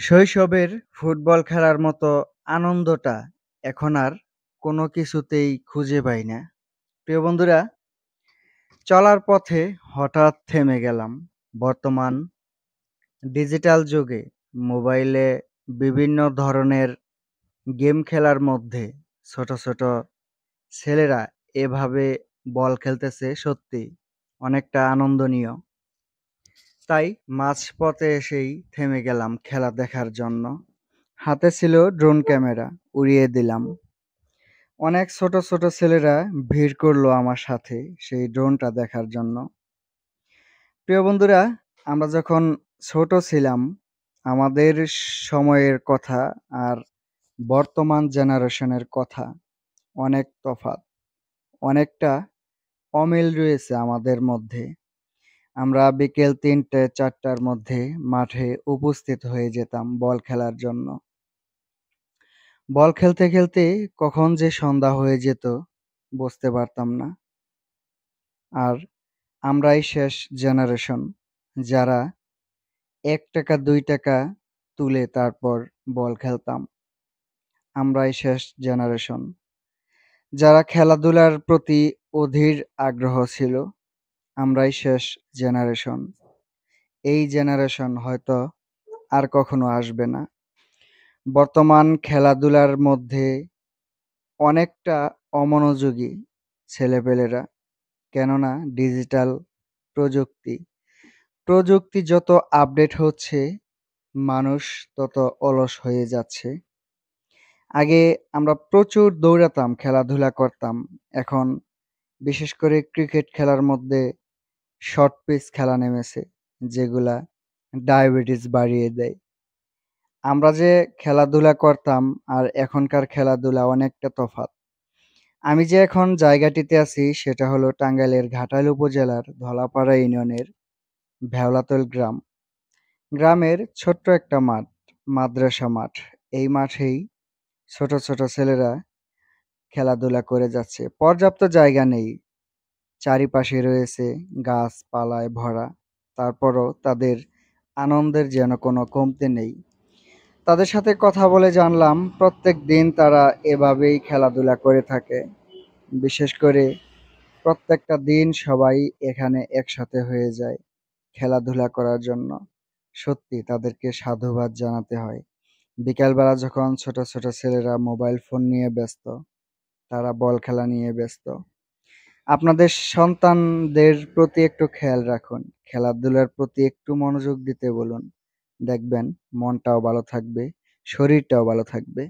শৈশবের ফুটবল খেলার মতো আনন্দটা এখন আর কোনো কিছুতেই খুঁজে পাই না। প্রিয় বন্ধুরা, চলার পথে হঠাৎ থেমে গেলাম। বর্তমান ডিজিটাল যুগে মোবাইলে বিভিন্ন ধরনের গেম খেলার মধ্যে ছোট, ছোট ছেলেরা এভাবে বল খেলতেছে, সত্যি অনেকটা আনন্দনীয়। তাই মাঝপথে এসেই থেমে গেলাম খেলা দেখার জন্য। হাতে ছিল ড্রোন ক্যামেরা, উড়িয়ে দিলাম। অনেক ছোট, ছোট ছেলেরা ভিড় করলো আমার সাথে সেই ড্রোনটা দেখার জন্য। প্রিয় বন্ধুরা, আমরা যখন ছোট ছিলাম, আমাদের সময়ের কথা আর বর্তমান জেনারেশনের কথা অনেক তফাৎ। অনেকটা অমিল রয়েছে আমাদের মধ্যে। আমরা বিকেল ৩টে-৪টার মধ্যে মাঠে উপস্থিত হয়ে যেতাম বল খেলার জন্য। বল খেলতে, খেলতে কখন যে সন্ধ্যা হয়ে যেত বুঝতে পারতাম না। আর আমরাই শেষ জেনারেশন যারা ৳১, ৳২ তুলে তারপর বল খেলতাম। আমরাই শেষ জেনারেশন যারা খেলাধুলার প্রতি অধীর আগ্রহ ছিল। আমরাই শেষ জেনারেশন। এই জেনারেশন হয়তো আর কখনো আসবে না। বর্তমান খেলাধুলার মধ্যে অনেকটা অমনোযোগী ছেলেপেলেরা। কেননা ডিজিটাল প্রযুক্তি। প্রযুক্তি যত আপডেট হচ্ছে, মানুষ তত অলস হয়ে যাচ্ছে। আগে আমরা প্রচুর দৌড়াতাম, খেলাধুলা করতাম। এখন বিশেষ করে ক্রিকেট খেলার মধ্যে শর্ট পিচ খেলা নেমেছে, যেগুলা ডায়াবেটিস বাড়িয়ে দেয়। আমরা যে খেলাধুলা করতাম আর এখনকার খেলাধুলা অনেকটা তফাৎ। আমি যে এখন জায়গাটিতে আছি সেটা হলো টাঙ্গাইলের ঘাটাইল উপজেলার ধলাপাড়া ইউনিয়নের ভেওলাতল গ্রাম। গ্রামের ছোট্ট একটা মাঠ, মাদ্রাসা মাঠ। এই মাঠেই ছোট, ছোট ছেলেরা খেলাধুলা করে যাচ্ছে। পর্যাপ্ত জায়গা নেই। চারিপাশে রয়েছে গাছপালায় ভরা। তারপরও তাদের আনন্দের যেন কোনো কমতি নেই। তাদের সাথে কথা বলে জানলাম প্রত্যেকদিন তারা এভাবেই খেলাধুলা করে থাকে। বিশেষ করে প্রত্যেকটা দিন সবাই এখানে একসাথে হয়ে যায় খেলাধুলা করার জন্য। সত্যি তাদেরকে সাধুবাদ জানাতে হয়। বিকালবেলা যখন ছোট, ছোট ছেলেরা মোবাইল ফোন নিয়ে ব্যস্ত, তারা বল খেলা নিয়ে ব্যস্ত। আপনাদের সন্তানদের প্রতি একটু খেয়াল রাখুন। খেলাধুলার প্রতি একটু মনোযোগ দিতে বলুন। দেখবেন মনটাও ভালো থাকবে, শরীরটাও ভালো থাকবে।